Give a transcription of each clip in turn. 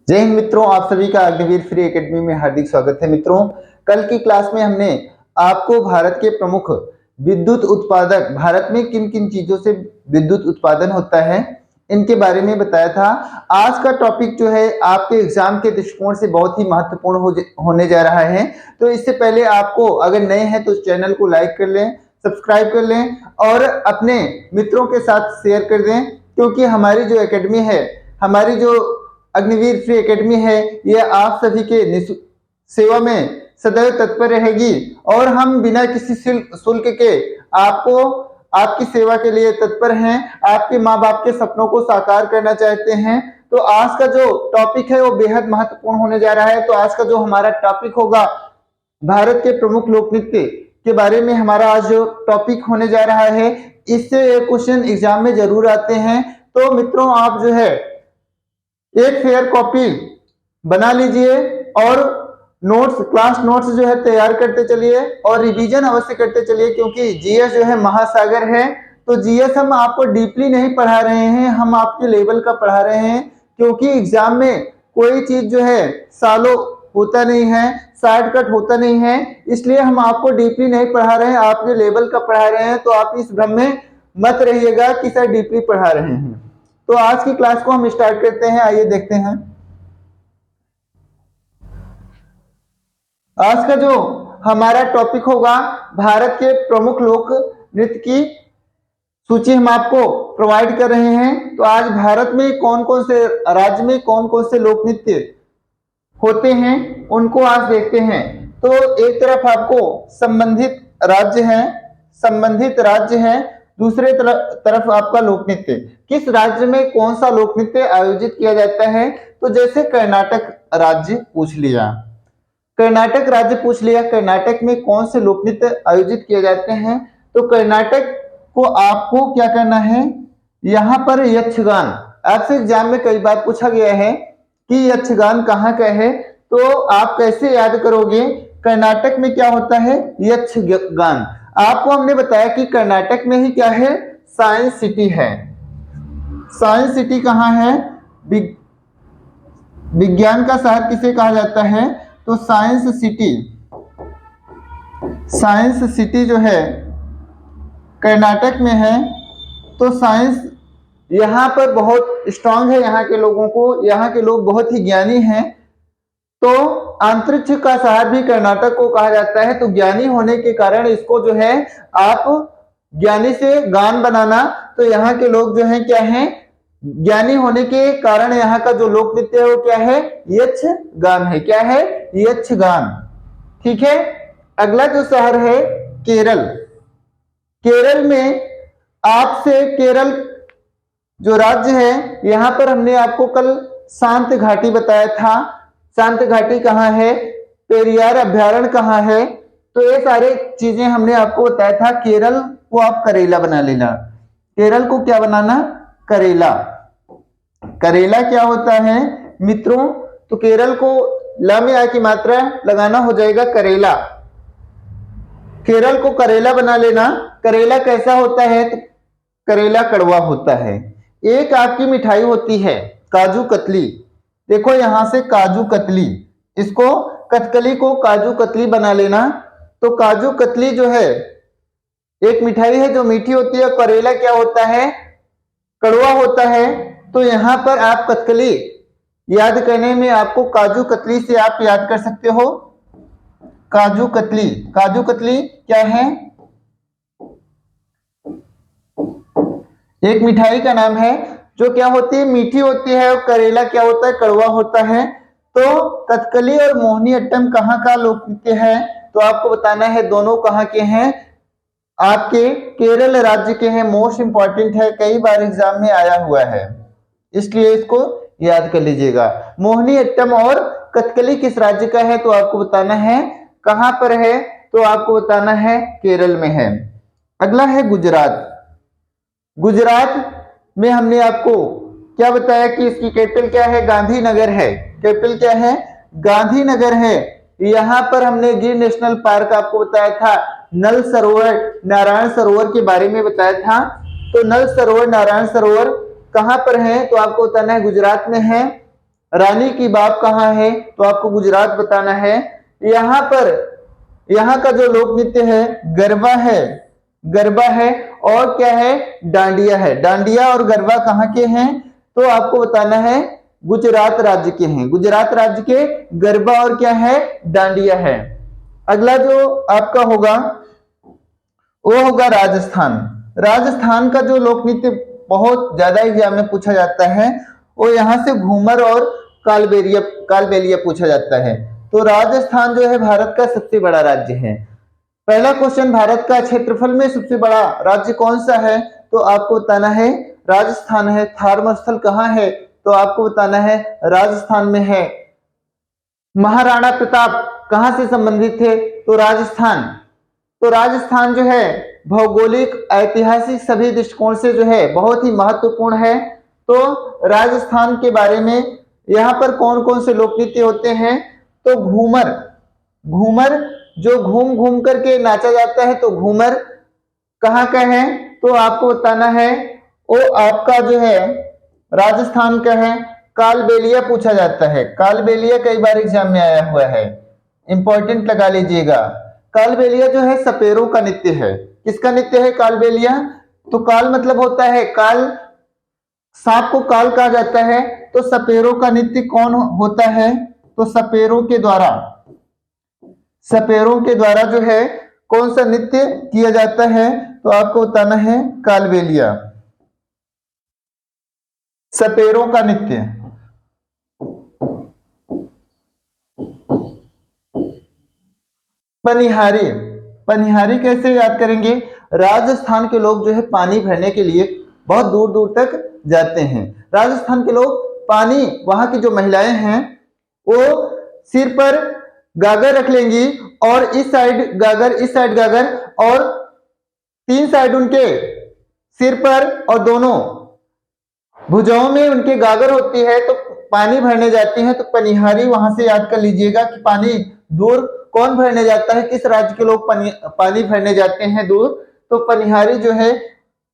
जय हिंद मित्रों, आप सभी का अग्निवीर फ्री एकेडमी में हार्दिक स्वागत है। मित्रों, कल की क्लास में हमने आपको भारत के प्रमुख विद्युत उत्पादक, भारत में किन किन चीजों से विद्युत उत्पादन होता है, इनके बारे में बताया था। आज का टॉपिक जो है आपके एग्जाम के दृष्टिकोण से बहुत ही महत्वपूर्ण होने जा रहा है। तो इससे पहले आपको अगर नए हैं तो इस चैनल को लाइक कर लें, सब्सक्राइब कर लें और अपने मित्रों के साथ शेयर कर दें, क्योंकि हमारी जो एकेडमी है, हमारी जो अग्निवीर फ्री एकेडमी है, यह आप सभी के सेवा में सदैव तत्पर रहेगी और हम बिना किसी शुल्क के आपको आपकी सेवा के लिए तत्पर हैं। आपके माँ बाप के सपनों को साकार करना चाहते हैं। तो आज का जो टॉपिक है वो बेहद महत्वपूर्ण होने जा रहा है। तो आज का जो हमारा टॉपिक होगा, भारत के प्रमुख लोक नृत्य के बारे में हमारा आज जो टॉपिक होने जा रहा है। इससे क्वेश्चन एग्जाम में जरूर आते हैं। तो मित्रों, आप जो है एक फेयर कॉपी बना लीजिए और नोट्स, क्लास नोट्स जो है तैयार करते चलिए और रिवीजन अवश्य करते चलिए, क्योंकि जीएस जो है महासागर है। तो जीएस हम आपको डीपली नहीं पढ़ा रहे हैं, हम आपके लेवल का पढ़ा रहे हैं, क्योंकि एग्जाम में कोई चीज जो है सालों होता नहीं है, शॉर्टकट होता नहीं है, इसलिए हम आपको डीपली नहीं पढ़ा रहे हैं, आपके लेवल का पढ़ा रहे हैं। तो आप इस भ्रम में मत रहिएगा कि सर डीपली पढ़ा रहे हैं। तो आज की क्लास को हम स्टार्ट करते हैं। आइए देखते हैं आज का जो हमारा टॉपिक होगा, भारत के प्रमुख लोक नृत्य की सूची हम आपको प्रोवाइड कर रहे हैं। तो आज भारत में कौन कौन से राज्य में कौन कौन से लोक नृत्य होते हैं, उनको आज देखते हैं। तो एक तरफ आपको संबंधित राज्य है, दूसरे तरफ आपका लोक नृत्य, किस राज्य में कौन सा लोक नृत्य आयोजित किया जाता है। तो जैसे कर्नाटक राज्य पूछ लिया, कर्नाटक में कौन से लोक नृत्य आयोजित किए जाते हैं। तो कर्नाटक को आपको क्या करना है, यहाँ पर यक्षगान, आपसे एग्जाम में कई बार पूछा गया है कि यक्षगान कहाँ का है, तो आप कैसे याद करोगे। कर्नाटक में क्या होता है, यक्षगान। आपको हमने बताया कि कर्नाटक में ही क्या है, साइंस सिटी है। साइंस सिटी कहाँ है, विज्ञान का शहर किसे कहा जाता है, तो साइंस सिटी जो है कर्नाटक में है। तो साइंस यहाँ पर बहुत स्ट्रांग है, यहाँ के लोग बहुत ही ज्ञानी हैं। तो अंतरिक्ष का शहर भी कर्नाटक को कहा जाता है। तो ज्ञानी होने के कारण इसको जो है आप ज्ञानी से गान बनाना, तो यहाँ के लोग जो हैं क्या हैं, ज्ञानी होने के कारण यहाँ का जो लोक नृत्य है वो क्या है, यक्षगान है। क्या है, यक्षगान। ठीक है। अगला जो शहर है केरल में आपसे केरल जो राज्य है, यहां पर हमने आपको कल शांत घाटी बताया था। शांत घाटी कहाँ है, पेरियार अभ्यारण्य कहाँ है, तो ये सारे चीजें हमने आपको बताया था। केरल को आप करेला बना लेना। केरल को क्या बनाना, करेला। करेला क्या होता है मित्रों, तो केरल को ला में आ की मात्रा लगाना हो जाएगा करेला। केरल को करेला बना लेना। करेला कैसा होता है, तो करेला कड़वा होता है। एक आपकी मिठाई होती है काजू कतली, देखो यहां से काजू कतली, इसको कथकली को काजू कतली बना लेना। तो काजू कतली जो है एक मिठाई है जो मीठी होती है। करेला क्या होता है, कड़वा होता है। तो यहां पर आप कथकली याद करने में आपको काजू कतली से आप याद कर सकते हो। काजू कतली क्या है, एक मिठाई का नाम है जो क्या होती है, मीठी होती है, और करेला क्या होता है, कड़वा होता है। तो कथकली और मोहिनी अट्टम कहाँ का लोक नृत्य है, तो आपको बताना है दोनों कहाँ के हैं, आपके केरल राज्य के हैं। मोस्ट इंपॉर्टेंट है, कई बार एग्जाम में आया हुआ है, इसलिए इसको याद कर लीजिएगा। मोहिनी अट्टम और कथकली किस राज्य का है, तो आपको बताना है कहां पर है, तो आपको बताना है केरल में है। अगला है गुजरात। गुजरात में हमने आपको क्या बताया कि इसकी कैपिटल क्या है, गांधीनगर है। कैपिटल क्या है, गांधीनगर है। यहां पर हमने गिर नेशनल पार्क आपको बताया था, नल सरोवर, नारायण सरोवर के बारे में बताया था। तो नल सरोवर, नारायण सरोवर कहां पर है, तो आपको बताना है गुजरात में है। रानी की बाग कहाँ है? तो आपको गुजरात बताना है। यहाँ पर यहाँ का जो लोक नृत्य है गरबा है, गरबा है, और क्या है? डांडिया है। डांडिया और गरबा कहाँ के हैं? तो आपको बताना है गुजरात राज्य के हैं। गुजरात राज्य के गरबा और क्या है? डांडिया है। अगला जो आपका होगा वो होगा राजस्थान। राजस्थान का जो लोक नृत्य बहुत ज्यादा एग्जाम में पूछा जाता है वो यहाँ से घूमर और कालबेलिया कालबेलिया पूछा जाता है। तो राजस्थान जो है भारत का सबसे बड़ा राज्य है। पहला क्वेश्चन, भारत का क्षेत्रफल में सबसे बड़ा राज्य कौन सा है? तो आपको बताना है राजस्थान है। धर्म स्थल कहाँ है? तो आपको बताना है राजस्थान में है। महाराणा प्रताप कहां से संबंधित थे? तो राजस्थान। तो राजस्थान जो है भौगोलिक, ऐतिहासिक सभी दृष्टिकोण से जो है बहुत ही महत्वपूर्ण है। तो राजस्थान के बारे में यहाँ पर कौन कौन से लोक नृत्य होते हैं? तो घूमर, घूमर जो घूम घूम करके नाचा जाता है, तो घूमर कहाँ का है? तो आपको बताना है वो आपका जो है राजस्थान का है। कालबेलिया पूछा जाता है। कालबेलिया कई बार एग्जाम में आया हुआ है, इंपॉर्टेंट लगा लीजिएगा। कालबेलिया जो है सपेरों का नृत्य है। किसका नृत्य है कालबेलिया? तो काल मतलब होता है काल, सांप को काल कहा जाता है। तो सपेरों का नृत्य कौन होता है? तो सपेरों के द्वारा, सपेरों के द्वारा जो है कौन सा नृत्य किया जाता है? तो आपको बताना है कालबेलिया, सपेरों का नृत्य। पनिहारी, पनिहारी कैसे याद करेंगे? राजस्थान के लोग जो है पानी भरने के लिए बहुत दूर दूर तक जाते हैं। राजस्थान के लोग पानी, वहां की जो महिलाएं हैं वो सिर पर गागर रख लेंगी, और इस साइड गागर, इस साइड गागर, और तीन साइड उनके सिर पर और दोनों भुजाओं में उनके गागर होती है। तो पानी भरने जाती हैं। तो पनिहारी वहां से याद कर लीजिएगा कि पानी दूर कौन भरने जाता है, किस राज्य के लोग पानी भरने जाते हैं दूर। तो पनिहारी जो है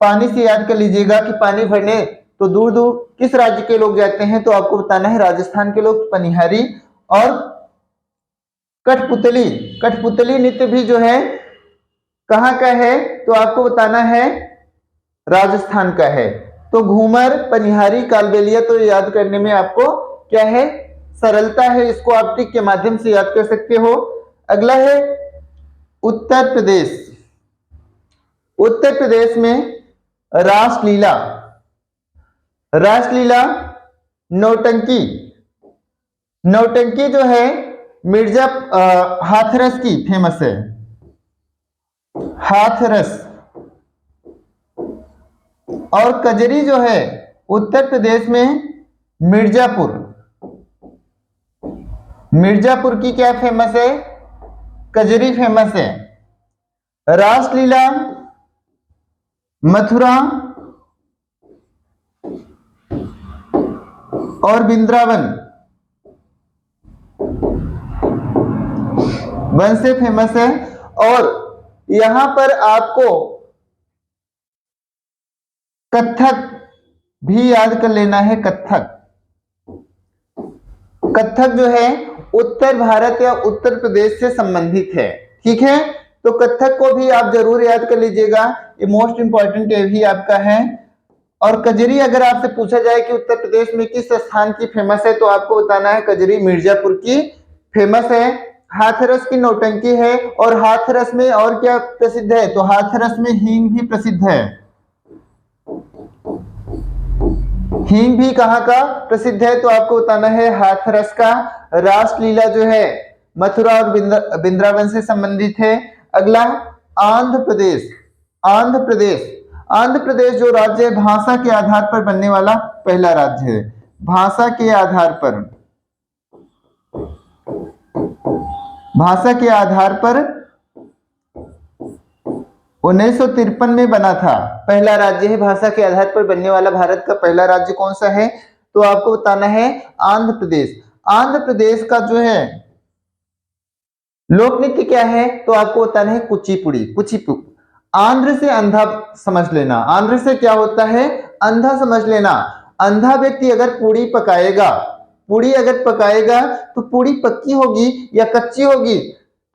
पानी से याद कर लीजिएगा कि पानी भरने तो दूर दूर किस राज्य के लोग जाते हैं? तो आपको बताना है राजस्थान के लोग पनिहारी। और कठपुतली, कठपुतली नृत्य भी जो है कहाँ का है? तो आपको बताना है राजस्थान का है। तो घूमर, पनिहारी, कालबेलिया तो याद करने में आपको क्या है? सरलता है। इसको आप टिक के माध्यम से याद कर सकते हो। अगला है उत्तर प्रदेश। उत्तर प्रदेश में रासलीला, रासलीला, नौटंकी, नौटंकी जो है मिर्जा हाथरस की फेमस है। हाथरस। और कजरी जो है उत्तर प्रदेश में मिर्जापुर, मिर्जापुर की क्या फेमस है? कजरी फेमस है। रासलीला मथुरा और वृंदावन वन से फेमस है। और यहां पर आपको कथक भी याद कर लेना है। कथक, कथक जो है उत्तर भारत या उत्तर प्रदेश से संबंधित है। ठीक है, तो कथक को भी आप जरूर याद कर लीजिएगा, ये मोस्ट इंपॉर्टेंट ये भी आपका है। और कजरी अगर आपसे पूछा जाए कि उत्तर प्रदेश में किस स्थान की फेमस है, तो आपको बताना है कजरी मिर्जापुर की फेमस है। हाथरस की नौटंकी है। और हाथरस में और क्या प्रसिद्ध है? तो हाथरस में हींग भी प्रसिद्ध है। हींग भी कहाँ का प्रसिद्ध है? तो आपको बताना है हाथरस का। रासलीला जो है मथुरा और वृंदावन से संबंधित है। अगला आंध्र प्रदेश। आंध्र प्रदेश, आंध्र प्रदेश जो राज्य है भाषा के आधार पर बनने वाला पहला राज्य है। भाषा के आधार पर, भाषा के आधार पर 1953 में बना था। पहला राज्य है भाषा के आधार पर बनने वाला। भारत का पहला राज्य कौन सा है? तो आपको बताना है आंध्र प्रदेश। आंध्र प्रदेश का जो है लोक नृत्य क्या है? तो आपको बताना है कुचिपुड़ी। कुचिपुड़ी, आंध्र से अंधा समझ लेना। आंध्र से क्या होता है? अंधा समझ लेना। अंधा व्यक्ति अगर पूड़ी पकाएगा पूड़ी अगर पकाएगा तो पूड़ी पक्की होगी या कच्ची होगी,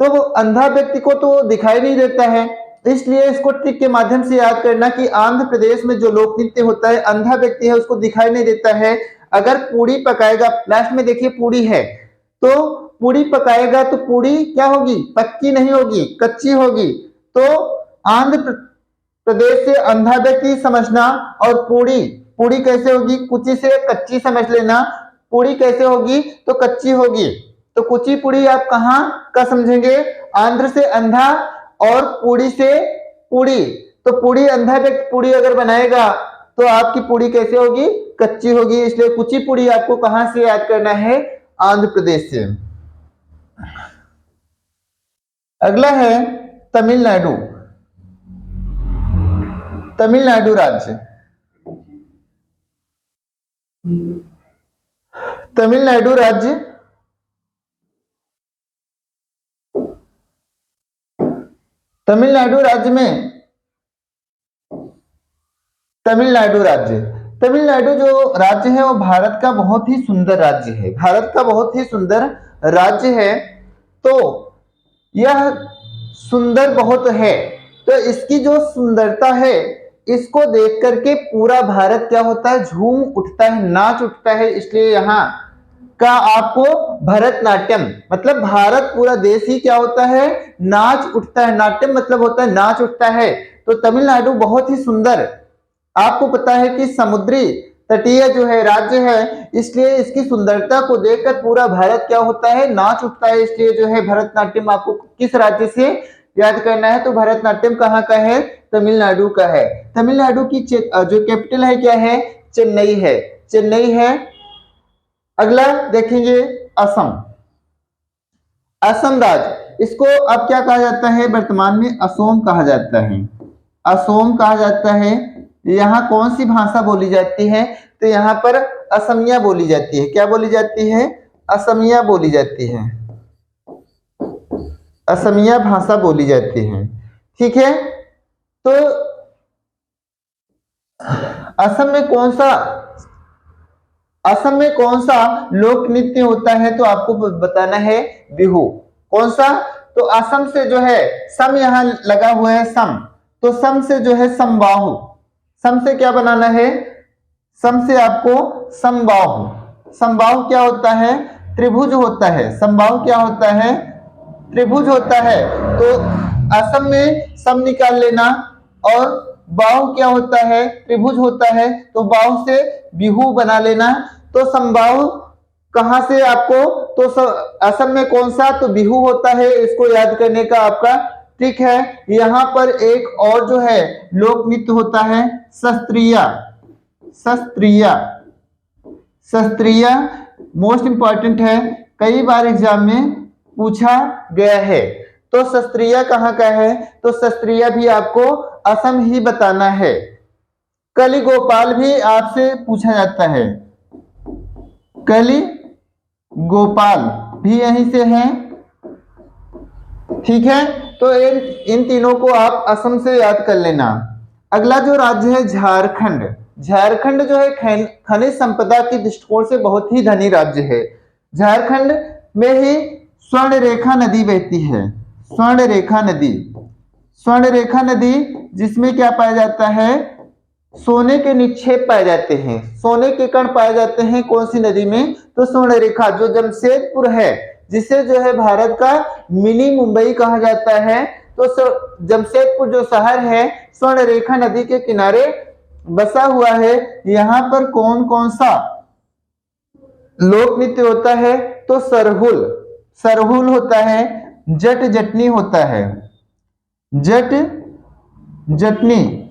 तो वो अंधा व्यक्ति को तो दिखाई नहीं देता है। इसलिए इसको ट्रिक के माध्यम से याद करना कि आंध्र प्रदेश में जो लोक नृत्य होता है, अंधा व्यक्ति है उसको दिखाई नहीं देता है। अगर पूड़ी पकाएगा, लास्ट में देखिए पूड़ी है, तो पूड़ी पकाएगा तो पूड़ी क्या होगी, पक्की नहीं होगी, कच्ची होगी। तो आंध्र प्रदेश से अंधा व्यक्ति समझना, और पूड़ी, पूड़ी कैसे होगी, कुची से कच्ची समझ लेना, पूड़ी कैसे होगी तो कच्ची होगी। तो कुची पूड़ी आप कहां का समझेंगे, आंध्र से अंधा और पूड़ी से पूड़ी। तो पूड़ी, अंधा व्यक्ति पूड़ी अगर बनाएगा तो आपकी पूड़ी कैसे होगी, कच्ची होगी। इसलिए कुची पूड़ी आपको कहां से याद करना है, आंध्र प्रदेश से। अगला है तमिलनाडु। तमिलनाडु राज्य, तमिलनाडु राज्य तमिलनाडु राज्य में, तमिलनाडु राज्य, तमिलनाडु जो राज्य है वो भारत का बहुत ही सुंदर राज्य है, भारत का बहुत ही सुंदर राज्य है। तो यह सुंदर बहुत है, तो इसकी जो सुंदरता है इसको देख करके पूरा भारत क्या होता है, झूम उठता है, नाच उठता है। इसलिए यहाँ का आपको भरतनाट्यम, मतलब भारत पूरा देश ही क्या होता है, नाच उठता है। नाट्यम मतलब होता है नाच उठता है। तो तमिलनाडु बहुत ही सुंदर, आपको पता है कि समुद्री तटीय जो है राज्य है, इसलिए इसकी सुंदरता को देखकर पूरा भारत क्या होता है, नाच उठता है। इसलिए जो है भरतनाट्यम आपको किस राज्य से याद करना है, तो भरतनाट्यम कहाँ का है, तमिलनाडु का है। तमिलनाडु की जो कैपिटल है क्या है, चेन्नई है, चेन्नई है। अगला देखेंगे असम। असम राज्य, इसको अब क्या कहा जाता है, वर्तमान में असोम कहा जाता है, असोम कहा जाता है। यहाँ कौन सी भाषा बोली जाती है, तो यहाँ पर असमिया बोली जाती है। क्या बोली जाती है, असमिया बोली जाती है, असमिया भाषा बोली जाती है। ठीक है, तो असम में कौन सा, असम में कौन सा लोक नृत्य होता है, तो आपको बताना है बिहू। कौन सा, तो असम से जो है सम यहाँ लगा हुआ है, सम, तो सम से जो है समबाहु, सम से क्या बनाना है, सम से आपको समबाहु। समबाहु क्या होता है, त्रिभुज होता है। समबाहु क्या होता है, त्रिभुज होता है। तो असम में सम निकाल लेना, और बाहु क्या होता है, त्रिभुज होता है, तो बाहु से बिहू बना लेना। तो समबाहु कहां से आपको, तो असम में कौन सा, तो बिहू होता है। इसको याद करने का आपका ट्रिक है। यहाँ पर एक और जो है लोक नृत्य होता है शस्त्रीय, शस्त्रीय, शस्त्रीय मोस्ट इंपॉर्टेंट है, कई बार एग्जाम में पूछा गया है। तो शस्त्रीय कहाँ का है, तो शस्त्रीय भी आपको असम ही बताना है। कली गोपाल भी आपसे पूछा जाता है, कली गोपाल भी यहीं से है। ठीक है, तो इन तीनों को आप असम से याद कर लेना। अगला जो राज्य है झारखंड। झारखंड जो है खनिज संपदा की दृष्टिकोण से बहुत ही धनी राज्य है। झारखंड में ही स्वर्ण रेखा नदी बहती है, स्वर्ण रेखा नदी, स्वर्ण रेखा नदी, जिसमें क्या पाया जाता है, सोने के निक्षेप पाए जाते हैं, सोने के कण पाए जाते हैं। कौन सी नदी में, तो स्वर्ण रेखा, जो जमशेदपुर है, जिसे जो है भारत का मिनी मुंबई कहा जाता है। तो जमशेदपुर जो शहर है स्वर्ण रेखा नदी के किनारे बसा हुआ है। यहाँ पर कौन कौन सा लोक नृत्य होता है, तो सरहुल, सरहुल होता है, जट जटनी होता है, जट जटनी,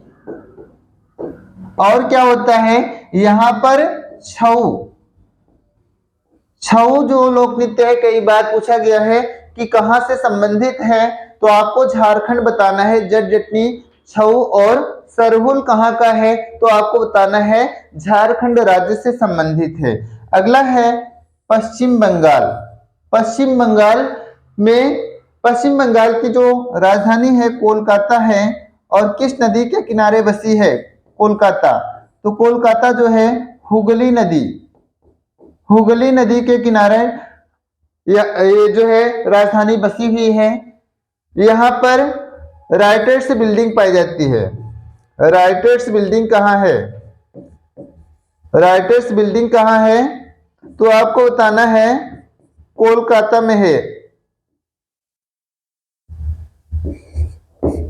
और क्या होता है यहाँ पर छऊ, छऊ जो लोक नृत्य है, कई बार पूछा गया है कि कहां से संबंधित है, तो आपको झारखंड बताना है। जट जटनी, छऊ और सरहुल कहां का है, तो आपको बताना है झारखंड राज्य से संबंधित है। अगला है पश्चिम बंगाल। पश्चिम बंगाल में, पश्चिम बंगाल की जो राजधानी है कोलकाता है, और किस नदी के किनारे बसी है कोलकाता, तो कोलकाता जो है हुगली नदी, हुगली नदी के किनारे ये जो है राजधानी बसी हुई है। यहाँ पर राइटर्स बिल्डिंग पाई जाती है। राइटर्स बिल्डिंग कहाँ है? राइटर्स बिल्डिंग कहाँ है? तो आपको बताना है कोलकाता में है।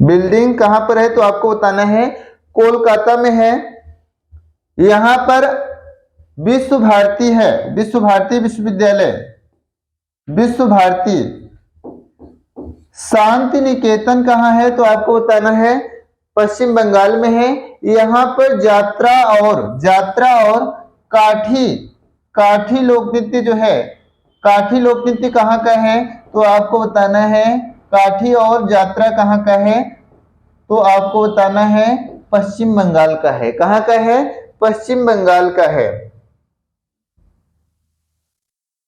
बिल्डिंग कहां पर है? तो आपको बताना है कोलकाता में है। यहां पर विश्व भारती है, विश्व भारती विश्वविद्यालय, विश्व भारती। शांति निकेतन कहाँ है? तो आपको बताना है पश्चिम बंगाल में है। यहाँ पर जात्रा और काठी काठी लोक नृत्य जो है, काठी लोक नृत्य कहाँ का है? तो आपको बताना है काठी और जात्रा कहाँ का है? तो आपको बताना है पश्चिम बंगाल का है। कहाँ का है? पश्चिम बंगाल का है।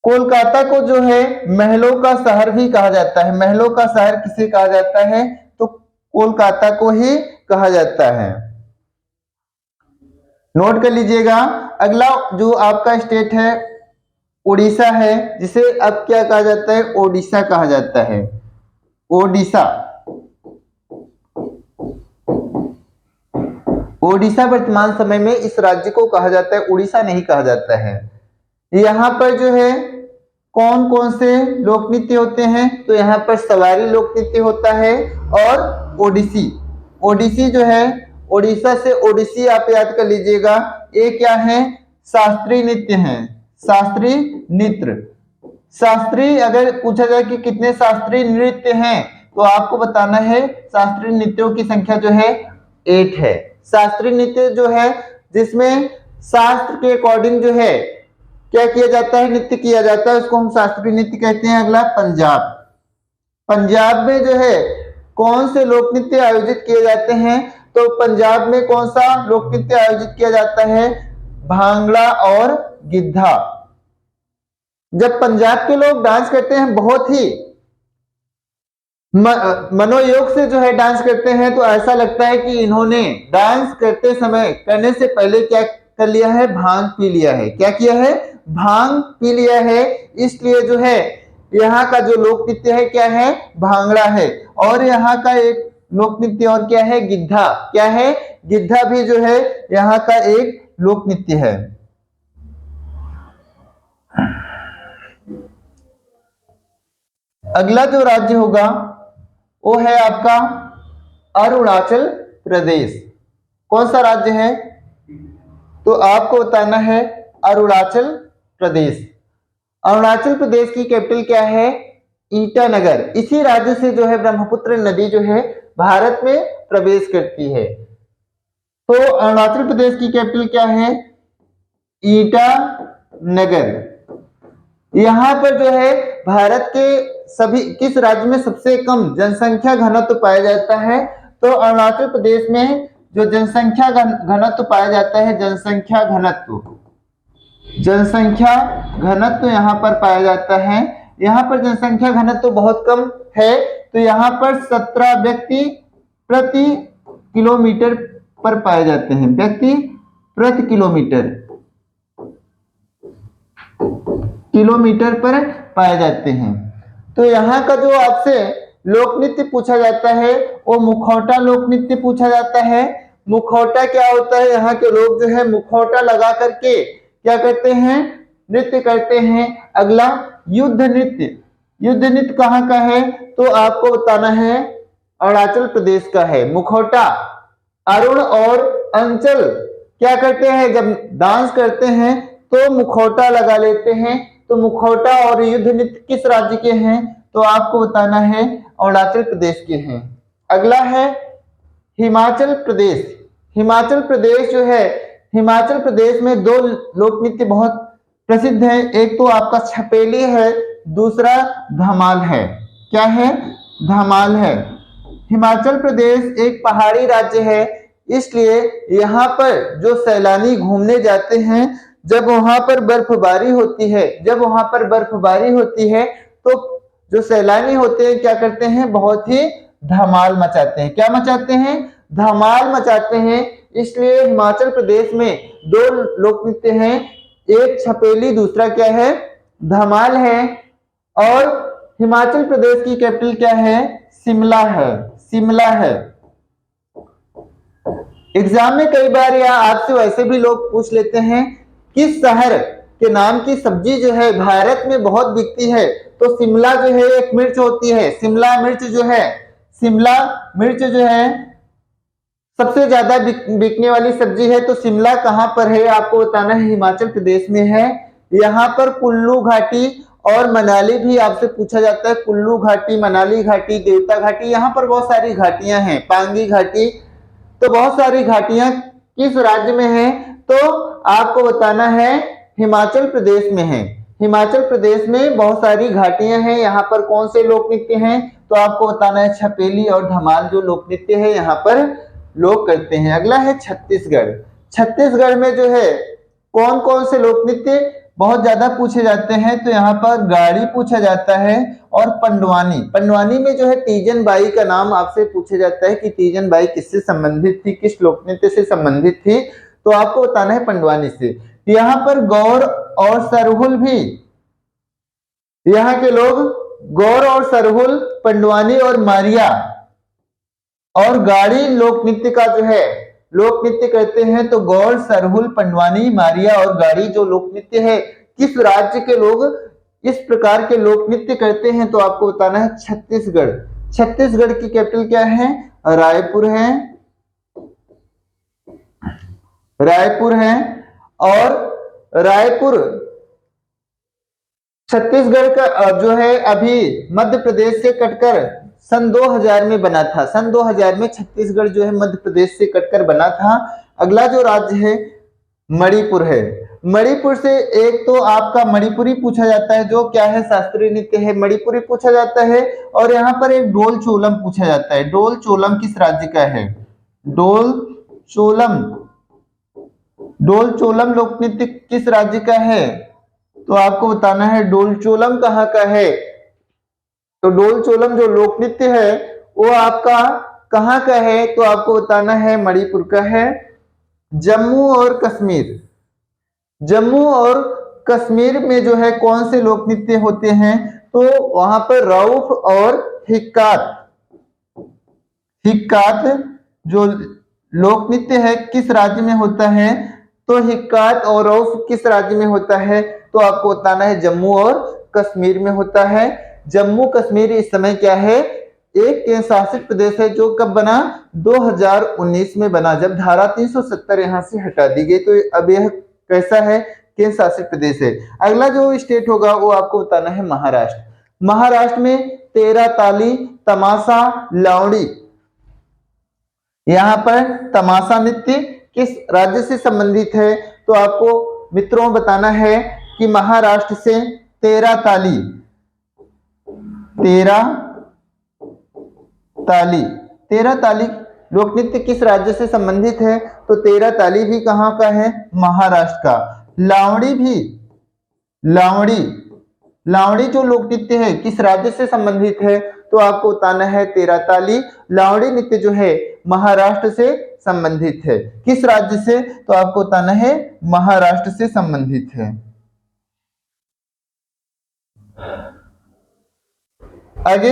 कोलकाता को जो है महलों का शहर भी कहा जाता है। महलों का शहर किसे कहा जाता है? तो कोलकाता को ही कहा जाता है। नोट कर लीजिएगा। अगला जो आपका स्टेट है उड़ीसा है, जिसे अब क्या कहा जाता है? ओडिशा कहा जाता है। ओडिशा। ओडिशा वर्तमान समय में इस राज्य को कहा जाता है, उड़ीसा नहीं कहा जाता है। यहाँ पर जो है कौन कौन से लोक नृत्य होते हैं? तो यहाँ पर सवारी लोक नृत्य होता है और ओडिसी। ओडिसी जो है ओडिशा से ओडिसी आप याद कर लीजिएगा। ये क्या है? शास्त्रीय नृत्य है। शास्त्रीय नृत्य। शास्त्रीय अगर पूछा जाए कि कितने शास्त्रीय नृत्य हैं, तो आपको बताना है शास्त्रीय नृत्यों की संख्या जो है 8 है। शास्त्रीय नृत्य जो है जिसमें शास्त्र के अकॉर्डिंग जो है क्या किया जाता है? नृत्य किया जाता है, उसको हम शास्त्रीय नृत्य कहते हैं। अगला पंजाब। पंजाब में जो है कौन से लोक नृत्य आयोजित किए जाते हैं? तो पंजाब में कौन सा लोक नृत्य आयोजित किया जाता है? भांगड़ा और गिद्धा। जब पंजाब के लोग डांस करते हैं बहुत ही मनोयोग से जो है डांस करते हैं, तो ऐसा लगता है कि इन्होंने डांस करते समय करने से पहले क्या कर लिया है? भांग पी लिया है। क्या किया है? भांग पी लिया है। इसलिए जो है यहाँ का जो लोक नृत्य है क्या है? भांगड़ा है। और यहाँ का एक लोक नृत्य और क्या है? गिद्धा। क्या है? गिद्धा भी जो है यहाँ का एक लोक नृत्य है। अगला जो राज्य होगा वो है आपका अरुणाचल प्रदेश। कौन सा राज्य है? तो आपको बताना है अरुणाचल प्रदेश। अरुणाचल प्रदेश की कैपिटल क्या है? ईटानगर। इसी राज्य से जो है ब्रह्मपुत्र नदी जो है भारत में प्रवेश करती है। तो अरुणाचल प्रदेश की कैपिटल क्या है? ईटानगर। यहाँ पर जो है भारत के सभी किस राज्य में सबसे कम जनसंख्या घनत्व पाया जाता है? तो अरुणाचल प्रदेश में जो जनसंख्या घनत्व पाया जाता है, जनसंख्या घनत्व यहाँ पर पाया जाता है। यहाँ पर जनसंख्या घनत्व बहुत कम है, तो यहाँ पर 17 व्यक्ति प्रति किलोमीटर पर पाए जाते हैं। व्यक्ति प्रति किलोमीटर पर पाए जाते हैं। तो यहाँ का जो आपसे लोक नृत्य पूछा जाता है वो मुखौटा लोक नृत्य पूछा जाता है। मुखौटा क्या होता है? यहाँ के लोग जो है मुखौटा लगा करके क्या करते हैं? नृत्य करते हैं। अगला युद्ध नृत्य। युद्ध नृत्य कहाँ का है? तो आपको बताना है अरुणाचल प्रदेश का है। मुखौटा। अरुण और अंचल क्या करते हैं? जब डांस करते हैं तो मुखौटा लगा लेते हैं। तो मुखौटा और युद्ध नृत्य किस राज्य के हैं? तो आपको बताना है अरुणाचल प्रदेश के हैं। अगला है हिमाचल प्रदेश। हिमाचल प्रदेश जो है, हिमाचल प्रदेश में 2 लोक नृत्य बहुत प्रसिद्ध है। एक तो आपका छपेली है, दूसरा धमाल है। क्या है? धमाल है। हिमाचल प्रदेश एक पहाड़ी राज्य है, इसलिए यहाँ पर जो सैलानी घूमने जाते हैं, जब वहां पर बर्फबारी होती है तो जो सैलानी होते हैं क्या करते हैं? बहुत ही धमाल मचाते हैं। क्या मचाते हैं? धमाल मचाते हैं। इसलिए हिमाचल प्रदेश में 2 लोक नृत्य हैं, एक छपेली, दूसरा क्या है, धमाल है। और हिमाचल प्रदेश की कैपिटल क्या है, शिमला है, शिमला है। एग्जाम में कई बार या आपसे वैसे भी लोग पूछ लेते हैं किस शहर के नाम की सब्जी जो है भारत में बहुत बिकती है, तो शिमला जो है एक मिर्च होती है, शिमला मिर्च जो है, शिमला मिर्च जो है सबसे ज्यादा बिकने वाली सब्जी है। तो शिमला कहां पर है आपको बताना है, हिमाचल प्रदेश में है। यहाँ पर कुल्लू घाटी और मनाली भी आपसे पूछा जाता है, कुल्लू घाटी, मनाली घाटी, देवता घाटी, यहाँ पर बहुत सारी घाटियां हैं, पांगी घाटी, तो बहुत सारी घाटियां किस राज्य में है, तो आपको बताना है हिमाचल प्रदेश में है। हिमाचल प्रदेश में बहुत सारी घाटियां हैं। यहाँ पर कौन से लोक नृत्य हैं, तो आपको बताना है छपेली और धमाल जो लोक नृत्य है यहाँ पर लोग करते हैं। अगला है छत्तीसगढ़। छत्तीसगढ़ में जो है कौन कौन से लोक नृत्य बहुत ज्यादा पूछे जाते हैं, तो यहाँ पर गाड़ी पूछा जाता है और पंडवानी। पंडवानी में जो है तीजन बाई का नाम आपसे पूछा जाता है कि तीजन बाई किससे संबंधित थी, किस लोक नृत्य से संबंधित थी, तो आपको बताना है पंडवानी से। यहाँ पर गौर और सरहुल भी, यहाँ के लोग गौर और सरहुल, पंडवानी और मारिया और गाड़ी लोक नृत्य का जो है लोक नृत्य करते हैं। तो गौर, सरहुल, पंडवानी, मारिया और गाड़ी जो लोक नृत्य है, किस राज्य के लोग इस प्रकार के लोक नृत्य करते हैं, तो आपको बताना है छत्तीसगढ़। छत्तीसगढ़ की कैपिटल क्या है, रायपुर है, रायपुर है। और रायपुर छत्तीसगढ़ का जो है अभी मध्य प्रदेश से कटकर सन 2000 में बना था। सन 2000 में छत्तीसगढ़ जो है मध्य प्रदेश से कटकर बना था। अगला जो राज्य है मणिपुर है। मणिपुर से एक तो आपका मणिपुरी पूछा जाता है, जो क्या है, शास्त्रीय नृत्य है, मणिपुरी पूछा जाता है। और यहाँ पर एक डोल चोलम पूछा जाता है। डोल चोलम किस राज्य का है, डोल चोलम, डोल चोलम लोक नृत्य किस राज्य का है, तो आपको बताना है डोल चोलम कहाँ का है। तो डोल चोलम जो लोक नृत्य है वो आपका कहाँ का है, तो आपको बताना है मणिपुर का है। जम्मू और कश्मीर, जम्मू और कश्मीर में जो है कौन से लोक नृत्य होते हैं, तो वहां पर रऊफ और हिक्कात, हिक्कात जो लोक नृत्य है किस राज्य में होता है, तो हिक्कात और रऊफ किस राज्य में होता है, तो आपको बताना है जम्मू और कश्मीर में होता है। जम्मू कश्मीर इस समय क्या है, एक केंद्र शासित प्रदेश है, जो कब बना, 2019 में बना, जब धारा 370 यहां से हटा दी गई, तो अब यह कैसा है, केंद्र शासित प्रदेश है। अगला जो स्टेट होगा वो आपको बताना है महाराष्ट्र। महाराष्ट्र में तेरा ताली, तमाशा, लावड़ी, यहाँ पर तमाशा नृत्य किस राज्य से संबंधित है, तो आपको मित्रों बताना है कि महाराष्ट्र से तेरा ताली, तेरा ताली, तेरा ताली लोक नृत्य किस राज्य से संबंधित है, तो तेरा ताली भी कहां का है, महाराष्ट्र का। लावड़ी भी, लावड़ी, लावड़ी जो लोक नृत्य है किस राज्य से संबंधित है, तो आपको बताना है तेरा ताली। लावड़ी नृत्य जो है महाराष्ट्र से संबंधित है, किस राज्य से, तो आपको बताना है महाराष्ट्र से संबंधित है। आगे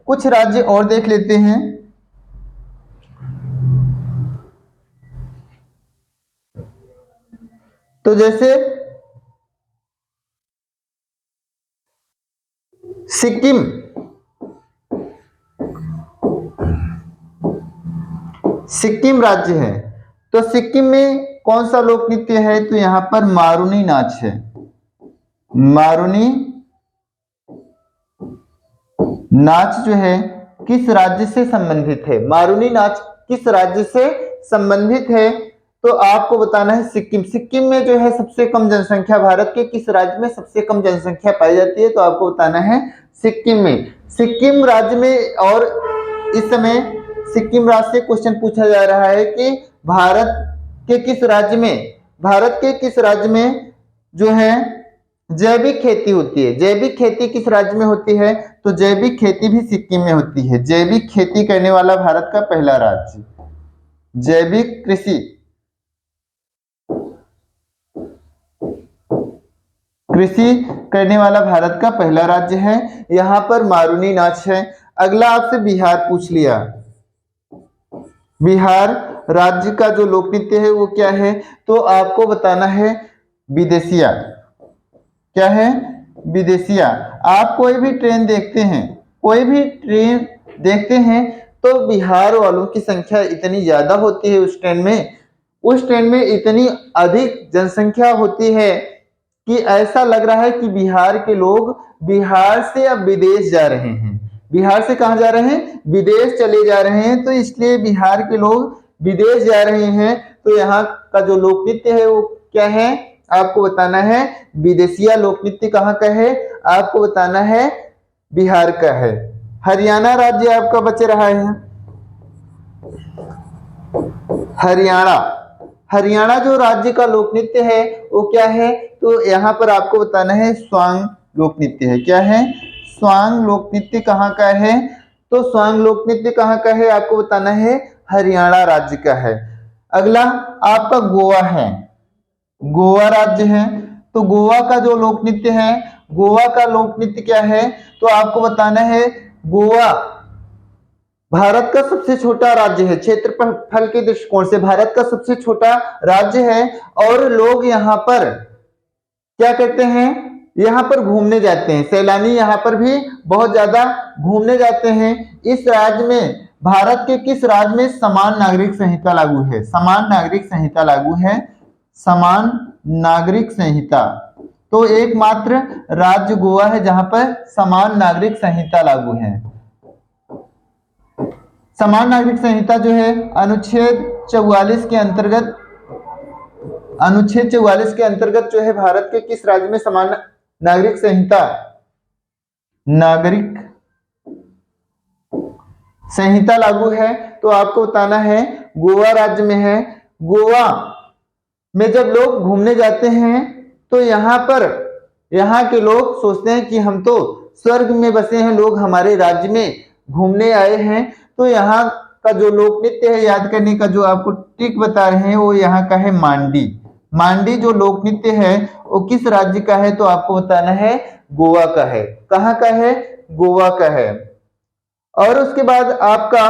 कुछ राज्य और देख लेते हैं। तो जैसे सिक्किम, सिक्किम राज्य है, तो सिक्किम में कौन सा लोक नृत्य है, तो यहां पर मारुनी नाच है। मारुनी नाच जो है किस राज्य से संबंधित है, मारुनी नाच किस राज्य से संबंधित है, तो आपको बताना है सिक्किम। सिक्किम में जो है सबसे कम जनसंख्या, भारत के किस राज्य में सबसे कम जनसंख्या पाई जाती है, तो आपको बताना है सिक्किम में। सिक्किम राज्य में, और इस समय सिक्किम राज्य से क्वेश्चन पूछा जा रहा है कि भारत के किस राज्य में, भारत के किस राज्य में जो है जैविक खेती होती है, जैविक खेती किस राज्य में होती है, तो जैविक खेती भी सिक्किम में होती है। जैविक खेती करने वाला भारत का पहला राज्य, जैविक कृषि कृषि करने वाला भारत का पहला राज्य है। यहाँ पर मारूनी नाच है। अगला आपसे बिहार पूछ लिया। बिहार राज्य का जो लोक नृत्य है वो क्या है, तो आपको बताना है विदेशिया। क्या है? विदेशिया। आप कोई भी ट्रेन देखते हैं, कोई भी ट्रेन देखते हैं तो बिहार वालों की संख्या इतनी ज्यादा होती है उस ट्रेन में इतनी अधिक जनसंख्या होती है कि ऐसा लग रहा है कि बिहार के लोग बिहार से अब विदेश जा रहे हैं। बिहार से कहाँ जा रहे हैं? विदेश चले जा रहे हैं। तो इसलिए बिहार के लोग विदेश जा रहे हैं। तो यहाँ का जो लोक नृत्य है वो क्या है, आपको बताना है। विदेशिया लोक नृत्य कहाँ का है, आपको बताना है बिहार का है। हरियाणा राज्य आपका बच रहा है। हरियाणा। हरियाणा जो राज्य का लोक नृत्य है वो क्या है, तो यहाँ पर आपको बताना है स्वांग लोक नृत्य है। क्या है? स्वांग लोक नृत्य कहाँ का है, तो स्वांग लोक नृत्य कहाँ का है आपको बताना है, हरियाणा राज्य का है। अगला आपका गोवा है। गोवा राज्य है। तो गोवा का जो लोक नृत्य है, गोवा का लोक नृत्य क्या है, तो आपको बताना है गोवा भारत का सबसे छोटा राज्य है। क्षेत्रफल के दृष्टिकोण से भारत का सबसे छोटा राज्य है। और लोग यहाँ पर क्या करते हैं, यहाँ पर घूमने जाते हैं। सैलानी यहाँ पर भी बहुत ज्यादा घूमने जाते हैं। इस राज्य में, भारत के किस राज्य में समान नागरिक संहिता लागू है? समान नागरिक संहिता लागू है। समान नागरिक संहिता। तो एकमात्र राज्य गोवा है जहां पर समान नागरिक संहिता लागू है। समान नागरिक संहिता जो है अनुच्छेद 44 के अंतर्गत, अनुच्छेद 44 के अंतर्गत जो है भारत के किस राज्य में समान नागरिक संहिता, नागरिक संहिता लागू है, तो आपको बताना है गोवा राज्य में है। गोवा में जब लोग घूमने जाते हैं तो यहाँ पर यहाँ के लोग सोचते हैं कि हम तो स्वर्ग में बसे हैं, लोग हमारे राज्य में घूमने आए हैं। तो यहाँ का जो लोक नृत्य है, याद करने का जो आपको ट्रिक बता रहे हैं, वो यहाँ का है मांडी। मांडी जो लोक नृत्य है वो किस राज्य का है, तो आपको बताना है गोवा का है। कहाँ का है? गोवा का है। और उसके बाद आपका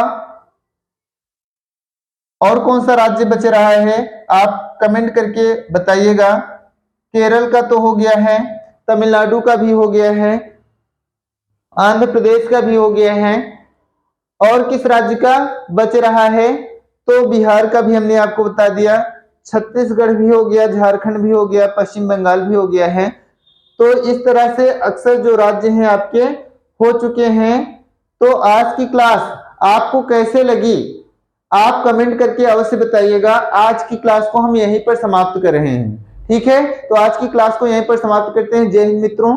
और कौन सा राज्य बच रहा है, आप कमेंट करके बताइएगा। केरल का तो हो गया है, तमिलनाडु का भी हो गया है, आंध्र प्रदेश का भी हो गया है। और किस राज्य का बच रहा है, तो बिहार का भी हमने आपको बता दिया, छत्तीसगढ़ भी हो गया, झारखंड भी हो गया, पश्चिम बंगाल भी हो गया है। तो इस तरह से अक्सर जो राज्य हैं आपके हो चुके हैं। तो आज की क्लास आपको कैसे लगी, आप कमेंट करके अवश्य बताइएगा। आज की क्लास को हम यहीं पर समाप्त कर रहे हैं। ठीक है, तो आज की क्लास को यहीं पर समाप्त करते हैं। जय हिंद मित्रों।